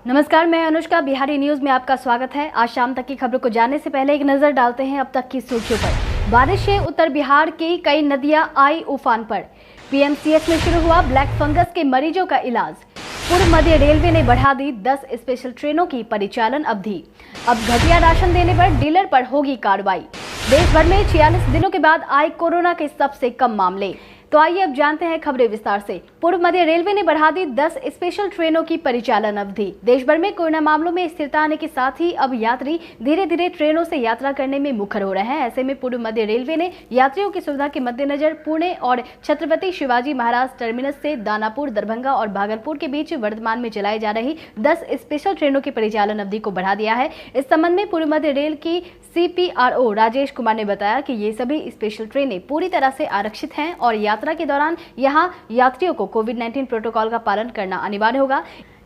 नमस्कार, मैं अनुष्का। बिहारी न्यूज में आपका स्वागत है। आज शाम तक की खबरों को जानने से पहले एक नजर डालते हैं अब तक की सुर्खियों पर। बारिश से उत्तर बिहार की कई नदियां आई उफान पर। पीएमसीएच में शुरू हुआ ब्लैक फंगस के मरीजों का इलाज। पूर्व मध्य रेलवे ने बढ़ा दी 10 स्पेशल ट्रेनों की परिचालन अवधि। अब घटिया राशन देने पर डीलर पर होगी कार्रवाई। देश भर में 46 दिनों के बाद आए कोरोना के सबसे कम मामले। तो आइए अब जानते हैं खबरें विस्तार से। पूर्व मध्य रेलवे ने बढ़ा दी 10 स्पेशल ट्रेनों की परिचालन अवधि। देश भर में कोरोना मामलों में स्थिरता आने के साथ ही अब यात्री धीरे धीरे ट्रेनों से यात्रा करने में मुखर हो रहे हैं। ऐसे में पूर्व मध्य रेलवे ने यात्रियों की सुविधा के मद्देनजर पुणे और छत्रपति शिवाजी महाराज टर्मिनस से दानापुर, दरभंगा और भागलपुर के बीच वर्तमान में चलाई जा रही 10 स्पेशल ट्रेनों की परिचालन अवधि को बढ़ा दिया है। इस संबंध में पूर्व मध्य रेल की CPRO राजेश कुमार ने बताया कि ये सभी स्पेशल ट्रेनें पूरी तरह से आरक्षित हैं और यात्रा के दौरान यहां यात्रियों को कोविड-19 प्रोटोकॉल का पालन करना अनिवार्य होगा।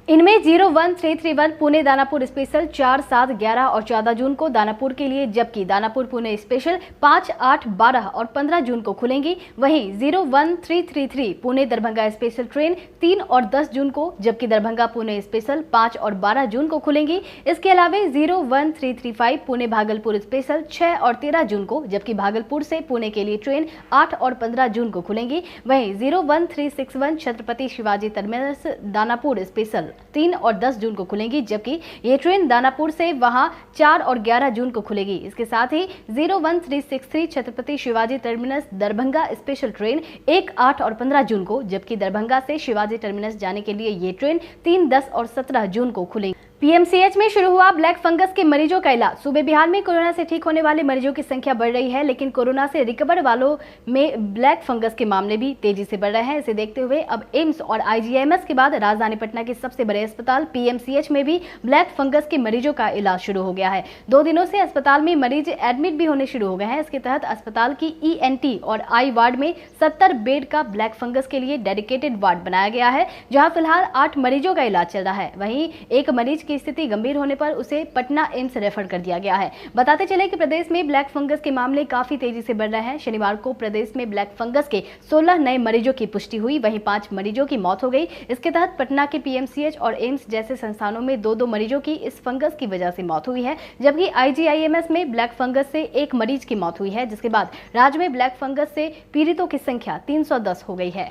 इनमें 01331 पुणे दानापुर स्पेशल 4, 7, 11 और 14 जून को दानापुर के लिए, जबकि दानापुर पुणे स्पेशल 5, 8, 12 और 15 जून को खुलेंगी। वहीं 01333 पुणे दरभंगा स्पेशल ट्रेन 3 और 10 जून को, जबकि दरभंगा पुणे स्पेशल 5 और 12 जून को खुलेंगी। इसके अलावा 01335 पुणे भागलपुर स्पेशल 6 और 13 जून को, जबकि भागलपुर से पुणे के लिए ट्रेन 8 और 15 जून को खुलेंगी। वहीं 01361 छत्रपति शिवाजी टर्मिनस दानापुर स्पेशल 3 और 10 जून को खुलेंगी, जबकि ये ट्रेन दानापुर से वहां 4 और 11 जून को खुलेगी। इसके साथ ही 01363 Chhatrapati Shivaji terminus Darbhanga special train 1, 8 और 15 जून को, जबकि दरभंगा से शिवाजी टर्मिनस जाने के लिए ये ट्रेन 3, 10 और 17 जून को खुलेंगी। पीएमसीएच में शुरू हुआ ब्लैक फंगस के मरीजों का इलाज। सूबे बिहार में कोरोना से ठीक होने वाले मरीजों की संख्या बढ़ रही है, लेकिन कोरोना से रिकवर वालों में ब्लैक फंगस के मामले भी तेजी से बढ़ रहे हैं। इसे देखते हुए अब एम्स और IGIMS के बाद राजधानी पटना के सबसे बड़े अस्पताल पीएमसीएच में भी ब्लैक फंगस के मरीजों का इलाज शुरू हो गया है। 2 दिनों से अस्पताल में मरीज एडमिट भी होने शुरू हो गए हैं। इसके तहत अस्पताल की ENT और आई वार्ड में 70 बेड का ब्लैक फंगस के लिए डेडिकेटेड वार्ड बनाया गया है, जहां फिलहाल 8 मरीजों का इलाज चल रहा है। वहीं एक मरीज की स्थिति गंभीर होने पर उसे पटना एम्स रेफर कर दिया गया है। बताते चले कि प्रदेश में ब्लैक फंगस के मामले काफी तेजी से बढ़ रहे हैं। शनिवार को प्रदेश में ब्लैक फंगस के 16 नए मरीजों की पुष्टि हुई, वहीं 5 मरीजों की मौत हो गई। इसके तहत पटना के पीएमसीएच और एम्स जैसे संस्थानों में 2-2 मरीजों की इस फंगस की वजह से मौत हुई है, जबकि IGIMS में ब्लैक फंगस से 1 मरीज की मौत हुई है, जिसके बाद राज्य में ब्लैक फंगस से पीड़ितों की संख्या 310 हो गई है।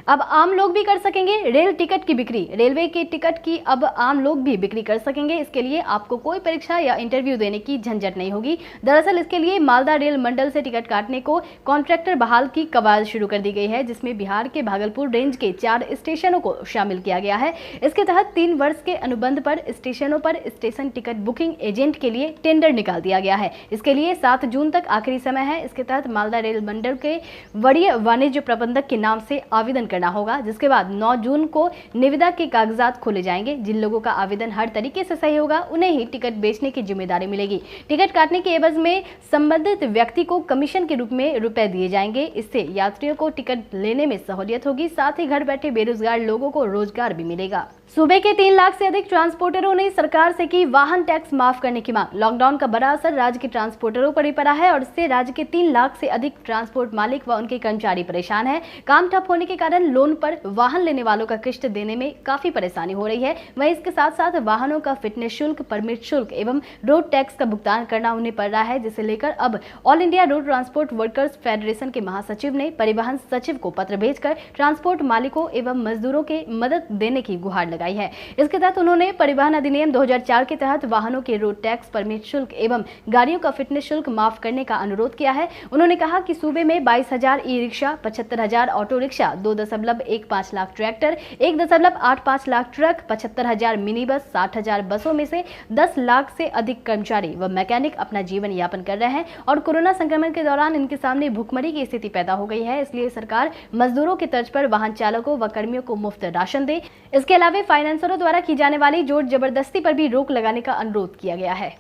अब आम लोग भी कर सकेंगे रेल टिकट की बिक्री। रेलवे के टिकट की अब आम लोग भी बिक्री कर सकेंगे। इसके लिए आपको कोई परीक्षा या इंटरव्यू देने की झंझट नहीं होगी। दरअसल इसके लिए मालदा रेल मंडल से टिकट काटने को कॉन्ट्रैक्टर बहाल की कवायद शुरू कर दी गई है, जिसमें बिहार के भागलपुर रेंज के 4 स्टेशनों को शामिल किया गया है। इसके तहत 3 वर्ष के अनुबंध पर स्टेशनों पर स्टेशन टिकट बुकिंग एजेंट के लिए टेंडर निकाल दिया गया है। इसके लिए 7 जून तक आखिरी समय है। इसके तहत मालदा रेल मंडल के वरीय वाणिज्य प्रबंधक के नाम से आवेदन करना होगा, जिसके बाद 9 जून को निविदा के कागजात खोले जाएंगे। जिन लोगों का आवेदन हर तरीके से सही होगा, उन्हें ही टिकट बेचने की जिम्मेदारी मिलेगी। टिकट काटने के एवज में संबंधित व्यक्ति को कमीशन के रूप में रुपए दिए जाएंगे। इससे यात्रियों को टिकट लेने में सहूलियत होगी, साथ ही घर बैठे बेरोजगार लोगों को रोजगार भी मिलेगा। सूबे के 3 लाख से अधिक ट्रांसपोर्टरों ने सरकार से की वाहन टैक्स माफ करने की मांग। लॉकडाउन का बड़ा असर राज्य के ट्रांसपोर्टरों पर ही पड़ा है और इससे राज्य के 3 लाख से अधिक ट्रांसपोर्ट मालिक व उनके कर्मचारी परेशान हैं। काम ठप होने के कारण लोन पर वाहन लेने वालों का किश्त देने में काफी परेशानी हो रही है। वहीं इसके साथ साथ वाहनों का फिटनेस शुल्क, परमिट शुल्क एवं रोड टैक्स का भुगतान करना उन्हें पड़ रहा है, जिसे लेकर अब all India road transport workers federation के महासचिव ने परिवहन सचिव को पत्र भेजकर ट्रांसपोर्ट मालिकों एवं मजदूरों के मदद देने की गुहार लगाई है। इसके तहत उन्होंने परिवहन अधिनियम 2004 के तहत वाहनों के रोड टैक्स, परमिट शुल्क एवं गाड़ियों का फिटनेस शुल्क माफ करने का अनुरोध किया है। उन्होंने कहा कि सूबे में 22,000 e rickshaw, 75,000 auto rickshaw, 2.15 lakh tractor, 1.85 lakh truck, 75,000 mini bus, 60,000 बसों में से 10 लाख से अधिक कर्मचारी व मैकेनिक अपना जीवन यापन कर रहे हैं और कोरोना संक्रमण के दौरान इनके सामने भुखमरी की स्थिति पैदा हो गई है। इसलिए सरकार मजदूरों की तर्ज पर वाहन चालकों व कर्मियों को मुफ्त राशन दे। इसके अलावा फाइनेंसरों द्वारा की जाने वाली जोर जबरदस्ती पर भी रोक लगाने का अनुरोध किया गया है।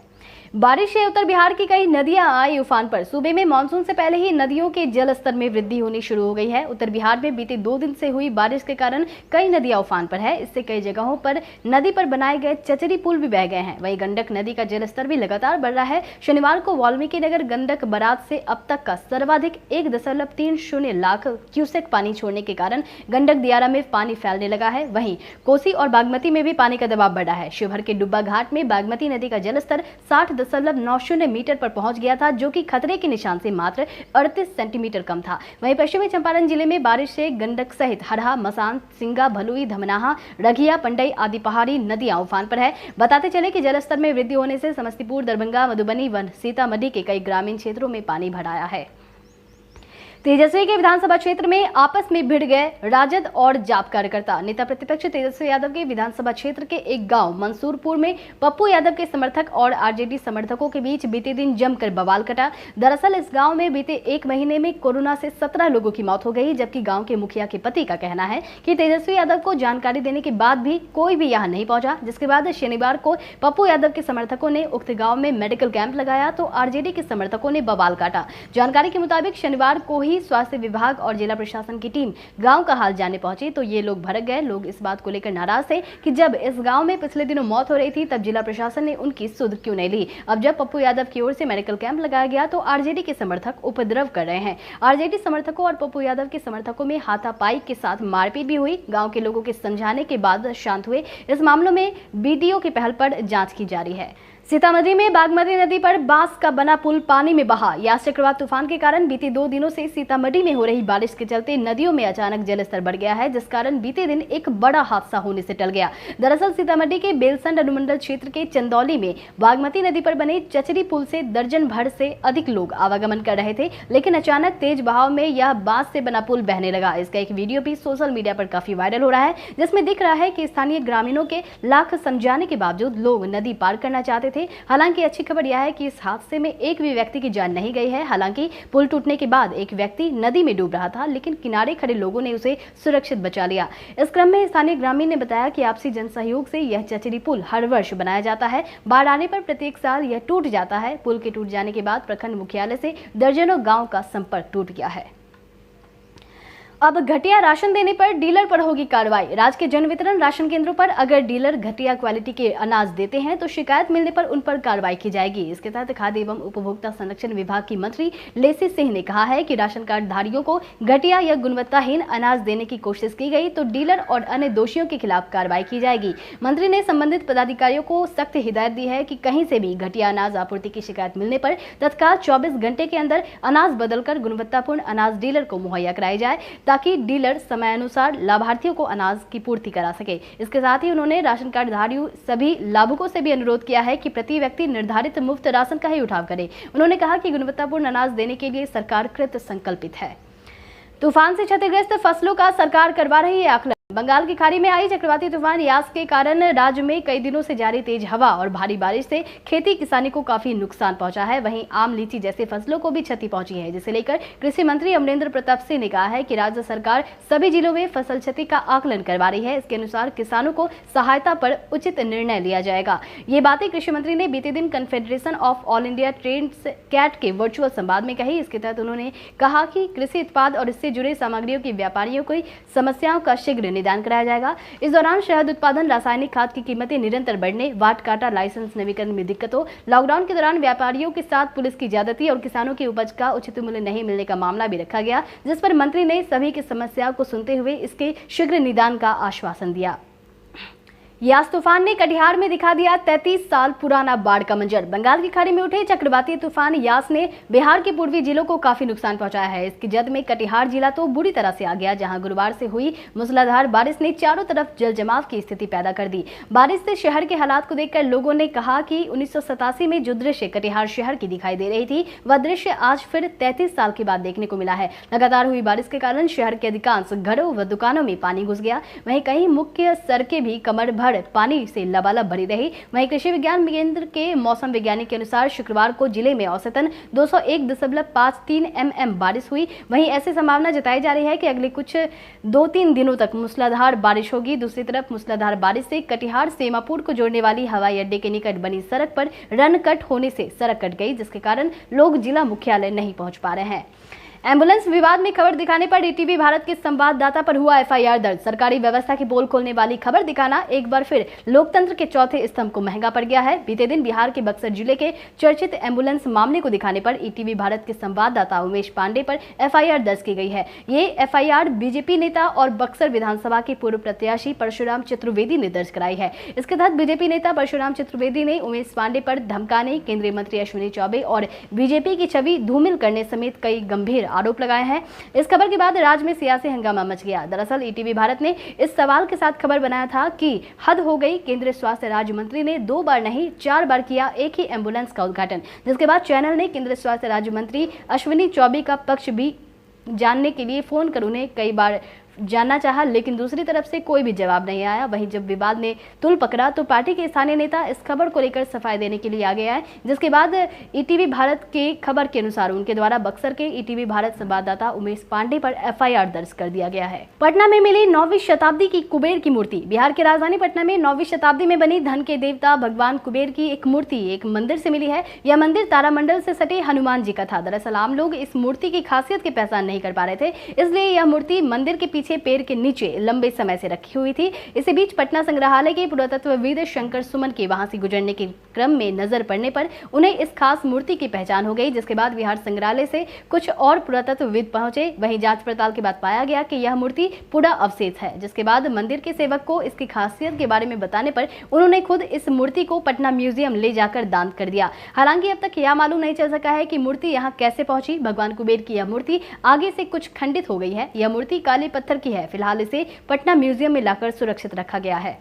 बारिश से उत्तर बिहार की कई नदियां आई उफान पर। सूबे में मानसून से पहले ही नदियों के जलस्तर में वृद्धि होनी शुरू हो गई है। उत्तर बिहार में बीते 2 दिन से हुई बारिश के कारण कई नदियां उफान पर है। इससे कई जगहों पर नदी पर बनाए गए चचरी पुल भी बह गए हैं। वहीं गंडक नदी का जलस्तर भी लगातार बढ़ रहा है। शनिवार को वाल्मीकि नगर गंडक बराज से अब तक का सर्वाधिक 1.30 लाख क्यूसेक पानी छोड़ने के कारण गंडक दियारा में पानी फैलने लगा है। वहीं कोसी और बागमती में भी पानी का दबाव बढ़ा है। शिवहर के डुब्बा घाट में बागमती नदी का जलस्तर 60.90 मीटर पर पहुंच गया था, जो कि खतरे के निशान से मात्र 38 सेंटीमीटर कम था। वहीं पश्चिमी चंपारण जिले में बारिश से गंडक सहित हरहा, मसान, सिंगा, भलुई, धमनाहा, रघिया, पंडई आदि पहाड़ी नदियां उफान पर है। बताते चले कि जलस्तर में वृद्धि होने से समस्तीपुर, दरभंगा, मधुबनी व सीतामढ़ी के कई ग्रामीण क्षेत्रों में पानी भर आया है। तेजस्वी के विधानसभा क्षेत्र में आपस में भिड़ गए राजद और जाप कार्यकर्ता। नेता प्रतिपक्ष तेजस्वी यादव के विधानसभा क्षेत्र के एक गांव मंसूरपुर में पप्पू यादव के समर्थक और आरजेडी समर्थकों के बीच बीते दिन जमकर बवाल कटा। दरअसल इस गांव में बीते 1 महीने में कोरोना से 17 लोगों की मौत हो गई, जबकि गांव के मुखिया के पति का कहना है कि तेजस्वी यादव को जानकारी देने के बाद भी कोई भी यहां नहीं पहुंचा। जिसके बाद शनिवार को पप्पू यादव के समर्थकों ने उक्त गाँव में मेडिकल कैंप लगाया तो आरजेडी के समर्थकों ने बवाल काटा। जानकारी के मुताबिक शनिवार को ही स्वास्थ्य विभाग और जिला प्रशासन की टीम गांव का हाल जानने पहुंची तो ये लोग भड़क गए। लोग इस बात को लेकर नाराज थे कि जब इस गांव में पिछले दिनों मौत हो रही थी तब जिला प्रशासन ने उनकी सुध क्यों नहीं ली। अब जब पप्पू यादव की ओर से मेडिकल कैंप लगाया गया तो आरजेडी के समर्थक उपद्रव कर रहे हैं। आरजेडी समर्थकों और पप्पू यादव के समर्थकों में हाथापाई के साथ मारपीट भी हुई। गाँव के लोगों के समझाने के बाद शांत हुए। इस मामलों में बीडीओ की पहल पर जाँच की जा रही है। सीतामढ़ी में बागमती नदी पर बांस का बना पुल पानी में बहा। यास चक्रवात तूफान के कारण बीते 2 दिनों से सीतामढ़ी में हो रही बारिश के चलते नदियों में अचानक जलस्तर बढ़ गया है, जिस कारण बीते दिन एक बड़ा हादसा होने से टल गया। दरअसल सीतामढ़ी के बेलसंड अनुमंडल क्षेत्र के चंदौली में बागमती नदी पर बने चचरी पुल से दर्जन भर से अधिक लोग आवागमन कर रहे थे, लेकिन अचानक तेज बहाव में यह बांस से बना पुल बहने लगा। इसका एक वीडियो भी सोशल मीडिया पर काफी वायरल हो रहा है, जिसमें दिख रहा है कि स्थानीय ग्रामीणों के लाख समझाने के बावजूद लोग नदी पार करना चाहते थे। हालांकि अच्छी खबर यह है कि इस हादसे में एक भी व्यक्ति की जान नहीं गई है। हालांकि पुल टूटने के बाद एक व्यक्ति नदी में डूब रहा था, लेकिन किनारे खड़े लोगों ने उसे सुरक्षित बचा लिया। इस क्रम में स्थानीय ग्रामीण ने बताया कि आपसी जन सहयोग से यह चचरी पुल हर वर्ष बनाया जाता है। बाढ़ आने पर प्रत्येक साल यह टूट जाता है। पुल के टूट जाने के बाद प्रखंड मुख्यालय से दर्जनों गाँव का संपर्क टूट गया है। अब घटिया राशन देने पर डीलर पर होगी कार्रवाई। राज्य के जन वितरण राशन केंद्रों पर अगर डीलर घटिया क्वालिटी के अनाज देते हैं तो शिकायत मिलने पर उन पर कार्रवाई की जाएगी। इसके तहत खाद्य एवं उपभोक्ता संरक्षण विभाग की मंत्री लेसी सिंह ने कहा है कि राशन कार्ड धारियों को घटिया या गुणवत्ताहीन अनाज देने की कोशिश की गई तो डीलर और अन्य दोषियों के खिलाफ कार्रवाई की जाएगी। मंत्री ने संबंधित पदाधिकारियों को सख्त हिदायत दी है कि कहीं से भी घटिया अनाज आपूर्ति की शिकायत मिलने पर तत्काल 24 घंटे के अंदर अनाज बदलकर गुणवत्तापूर्ण अनाज डीलर को मुहैया कराई जाए, ताकि डीलर समयानुसार लाभार्थियों को अनाज की पूर्ति करा सके। इसके साथ ही उन्होंने राशन कार्ड धारियों सभी लाभुकों से भी अनुरोध किया है कि प्रति व्यक्ति निर्धारित मुफ्त राशन का ही उठाव करे। उन्होंने कहा कि गुणवत्तापूर्ण अनाज देने के लिए सरकार कृत संकल्पित है। तूफान से क्षतिग्रस्त फसलों का सरकार करवा रही है आकलन। बंगाल की खाड़ी में आई चक्रवाती तूफान यास के कारण राज्य में कई दिनों से जारी तेज हवा और भारी बारिश से खेती किसानी को काफी नुकसान पहुंचा है। वहीं आम, लीची जैसे फसलों को भी क्षति पहुंची है, जिसे लेकर कृषि मंत्री अमरेंद्र प्रताप सिंह ने कहा है कि राज्य सरकार सभी जिलों में फसल क्षति का आकलन करवा रही है। इसके अनुसार किसानों को सहायता पर उचित निर्णय लिया जाएगा। ये बातें कृषि मंत्री ने बीते दिन confederation of all India traders CAIT के वर्चुअल संवाद में कही। इसके तहत उन्होंने कहा कि कृषि उत्पाद और इससे जुड़े सामग्रियों की व्यापारियों की समस्याओं का शीघ्र निदान कराया जाएगा। इस दौरान शहद उत्पादन, रासायनिक खाद की कीमतें निरंतर बढ़ने, वाट काटा लाइसेंस नवीकरण में दिक्कतों, लॉकडाउन के दौरान व्यापारियों के साथ पुलिस की ज्यादती और किसानों की उपज का उचित मूल्य नहीं मिलने का मामला भी रखा गया, जिस पर मंत्री ने सभी की समस्याओं को सुनते हुए इसके शीघ्र निदान का आश्वासन दिया। यास तूफान ने कटिहार में दिखा दिया 33 साल पुराना बाढ़ का मंजर। बंगाल की खाड़ी में उठे चक्रवाती तूफान यास ने बिहार के पूर्वी जिलों को काफी नुकसान पहुंचाया है। इसकी जद में कटिहार जिला तो बुरी तरह से आ गया, जहां गुरुवार से हुई मूसलाधार बारिश ने चारों तरफ जल जमाव की स्थिति पैदा कर दी। बारिश से शहर के हालात को देखकर लोगों ने कहा कि 1987 में जो दृश्य कटिहार शहर की दिखाई दे रही थी वह दृश्य आज फिर 33 साल के बाद देखने को मिला है। लगातार हुई बारिश के कारण शहर के अधिकांश घरों व दुकानों में पानी घुस गया। वहीं कई मुख्य सड़कें भी कमर भर बाढ़ पानी से लबालब भरी रही। वहीं कृषि विज्ञान केंद्र के मौसम वैज्ञानिक के अनुसार शुक्रवार को जिले में औसतन 201.53 mm बारिश हुई। वहीं ऐसी संभावना जताई जा रही है कि अगले कुछ 2-3 दिनों तक मूसलाधार बारिश होगी। दूसरी तरफ मूसलाधार बारिश से कटिहार सेमापुर को जोड़ने वाली हवाई अड्डे के निकट बनी सड़क पर रन कट होने से सड़क कट गई, जिसके कारण लोग जिला मुख्यालय नहीं पहुंच पा रहे हैं। एम्बुलेंस विवाद में खबर दिखाने पर ईटीवी भारत के संवाददाता पर हुआ एफआईआर दर्ज। सरकारी व्यवस्था की पोल खोलने वाली खबर दिखाना एक बार फिर लोकतंत्र के चौथे स्तंभ को महंगा पड़ गया है। बीते दिन बिहार के बक्सर जिले के चर्चित एम्बुलेंस मामले को दिखाने पर ईटीवी भारत के संवाददाता उमेश पांडे पर एफआईआर दर्ज की गई है। ये एफआईआर बीजेपी नेता और बक्सर विधानसभा के पूर्व प्रत्याशी परशुराम चतुर्वेदी ने दर्ज कराई है। इसके तहत बीजेपी नेता परशुराम चतुर्वेदी ने उमेश पांडे पर धमकाने, केंद्रीय मंत्री अश्विनी चौबे और बीजेपी की छवि धूमिल करने समेत कई गंभीर आरोप लगाए हैं। इस खबर के बाद राज्य में सियासी हंगामा मच गया। दरअसल ईटीवी भारत ने इस सवाल के साथ खबर बनाया था कि हद हो गई, केंद्रीय स्वास्थ्य राज्य मंत्री ने 2 बार नहीं 4 बार किया एक ही एम्बुलेंस का उद्घाटन। जिसके बाद चैनल ने केंद्रीय स्वास्थ्य राज्य मंत्री अश्विनी चौबे का पक्ष भी जानने के लिए फोन कर उन्हें कई बार जानना चाहा, लेकिन दूसरी तरफ से कोई भी जवाब नहीं आया। वहीं जब विवाद ने तुल पकड़ा तो पार्टी के स्थानीय नेता इस खबर को लेकर सफाई देने के लिए आगे आए, जिसके बाद ईटीवी भारत के खबर के अनुसार उनके द्वारा बक्सर के ईटीवी भारत संवाददाता उमेश पांडे पर एफआईआर दर्ज कर दिया गया है। पटना में मिली 9वीं शताब्दी की कुबेर की मूर्ति। बिहार की राजधानी पटना में 9वीं शताब्दी में बनी धन के देवता भगवान कुबेर की एक मूर्ति एक मंदिर से मिली है। यह मंदिर तारामंडल से सटे हनुमान जी का था। दरअसल आम लोग इस मूर्ति की खासियत की पहचान नहीं कर पा रहे थे, इसलिए यह मूर्ति मंदिर के पीछे पेड़ के नीचे लंबे समय से रखी हुई थी। इसी बीच पटना संग्रहालय के पुरातत्वविद शंकर सुमन के वहां से गुजरने के क्रम में नजर पड़ने पर उन्हें इस खास मूर्ति की पहचान हो गई, जिसके बाद बिहार संग्रहालय से कुछ और पुरातत्वविद पहुंचे। वहीं जांच पड़ताल के बाद पाया गया कि यह मूर्ति पूरा अवशेष है, जिसके बाद मंदिर के सेवक को इसकी खासियत के बारे में बताने पर उन्होंने खुद इस मूर्ति को पटना म्यूजियम ले जाकर दान कर दिया। हालांकि अब तक यह मालूम नहीं चल सका है कि मूर्ति यहाँ कैसे पहुंची। भगवान कुबेर की यह मूर्ति आगे से कुछ खंडित हो गई है। यह मूर्ति काले पत्थर की है। फिलहाल इसे पटना म्यूजियम में लाकर सुरक्षित रखा गया है।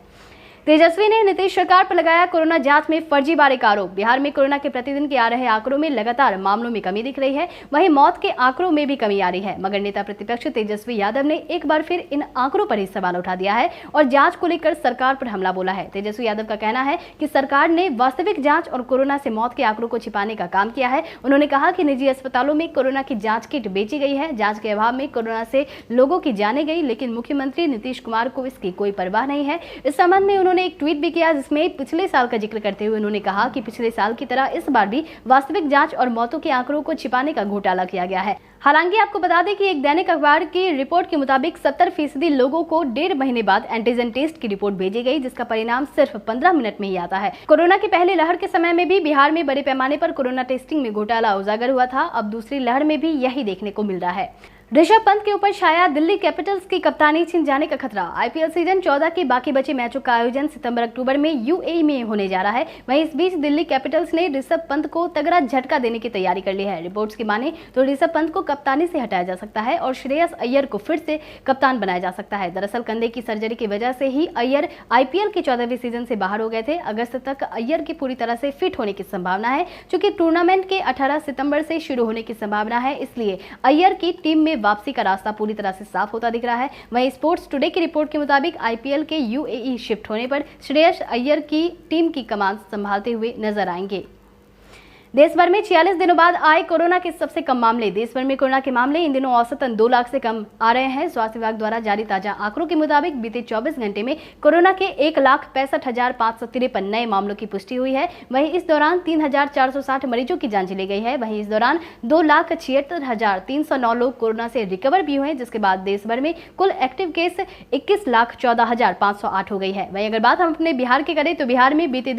तेजस्वी ने नीतीश सरकार पर लगाया कोरोना जांच में फर्जीवाड़े का आरोप। बिहार में कोरोना के प्रतिदिन के आ रहे आंकड़ों में लगातार मामलों में कमी दिख रही है, वहीं मौत के आंकड़ों में भी कमी आ रही है। मगर नेता प्रतिपक्ष तेजस्वी यादव ने एक बार फिर इन आंकड़ों पर ही सवाल उठा दिया है और जांच को लेकर सरकार पर हमला बोला है। तेजस्वी यादव का कहना है कि सरकार ने वास्तविक जांच और कोरोना से मौत के आंकड़ों को छिपाने का काम किया है। उन्होंने कहा कि निजी अस्पतालों में कोरोना की जांच किट बेची गई है। जांच के अभाव में कोरोना से लोगों की जाने गई, लेकिन मुख्यमंत्री नीतीश कुमार को इसकी कोई परवाह नहीं है। इस संबंध में उन्होंने एक ट्वीट भी किया, जिसमें पिछले साल का जिक्र करते हुए उन्होंने कहा कि पिछले साल की तरह इस बार भी वास्तविक जांच और मौतों के आंकड़ों को छिपाने का घोटाला किया गया है। हालांकि आपको बता दें कि एक दैनिक अखबार की रिपोर्ट के मुताबिक 70% लोगों को 1.5 महीने बाद एंटीजन टेस्ट की रिपोर्ट भेजी गई, जिसका परिणाम सिर्फ 15 मिनट में ही आता है। कोरोना की पहली लहर के समय में भी बिहार में बड़े पैमाने पर कोरोना टेस्टिंग में घोटाला उजागर हुआ था। अब दूसरी लहर में भी यही देखने को मिल रहा है। ऋषभ पंत के ऊपर छाया दिल्ली कैपिटल्स की कप्तानी छिन जाने का खतरा। आईपीएल सीजन 14 के बाकी बचे मैचों का आयोजन सितंबर-अक्टूबर में यूएई में होने जा रहा है। वहीं इस बीच दिल्ली कैपिटल्स ने ऋषभ पंत को तगड़ा झटका देने की तैयारी कर ली है। रिपोर्ट्स की माने तो ऋषभ पंत को कप्तानी से हटाया जा सकता है और श्रेयस अय्यर को फिर से कप्तान बनाया जा सकता है। दरअसल कंधे की सर्जरी की वजह से ही अय्यर आईपीएल के 14वें सीजन से बाहर हो गए थे। अगस्त तक अय्यर की पूरी तरह से फिट होने की संभावना है। चूंकि टूर्नामेंट के 18 सितंबर से शुरू होने की संभावना है, इसलिए अय्यर की टीम में वापसी का रास्ता पूरी तरह से साफ होता दिख रहा है। वहीं स्पोर्ट्स टुडे की रिपोर्ट के मुताबिक आईपीएल के यूएई शिफ्ट होने पर श्रेयस अय्यर की टीम की कमान संभालते हुए नजर आएंगे। देश भर में 46 दिनों बाद आए कोरोना के सबसे कम मामले। देश भर में कोरोना के मामले इन दिनों औसतन 2 लाख से कम आ रहे हैं। स्वास्थ्य विभाग द्वारा जारी ताजा आंकड़ों के मुताबिक बीते 24 घंटे में कोरोना के 1,65,553 नए मामलों की पुष्टि हुई है। वहीं इस दौरान 3,460 मरीजों की जांच ली गई है। वहीं इस दौरान 2,76,309 लोग कोरोना से रिकवर भी हुए हैं, जिसके बाद देश भर में कुल एक्टिव केस 21,14,508 हो गई है। वहीं अगर बात हम अपने बिहार की करें तो बिहार में बीते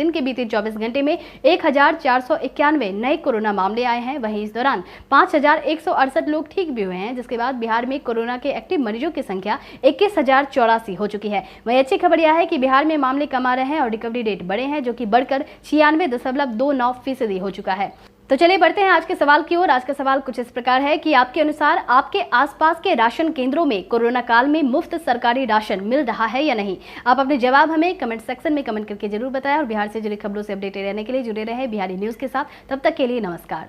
24 घंटे में 1,491 नए कोरोना मामले आए हैं। वहीं इस दौरान 5,168 लोग ठीक भी हुए हैं, जिसके बाद बिहार में कोरोना के एक्टिव मरीजों की संख्या 21,084 हो चुकी है। वहीं अच्छी खबर यह है कि बिहार में मामले कम आ रहे हैं और रिकवरी रेट बढ़े हैं, जो कि बढ़कर 96.29% हो चुका है। तो चलिए बढ़ते हैं आज के सवाल की ओर। आज का सवाल कुछ इस प्रकार है कि आपके अनुसार आपके आसपास के राशन केंद्रों में कोरोना काल में मुफ्त सरकारी राशन मिल रहा है या नहीं? आप अपने जवाब हमें कमेंट सेक्शन में कमेंट करके जरूर बताएं और बिहार से जुड़ी खबरों से अपडेटेड रहने के लिए जुड़े रहे बिहारी न्यूज के साथ। तब तक के लिए नमस्कार।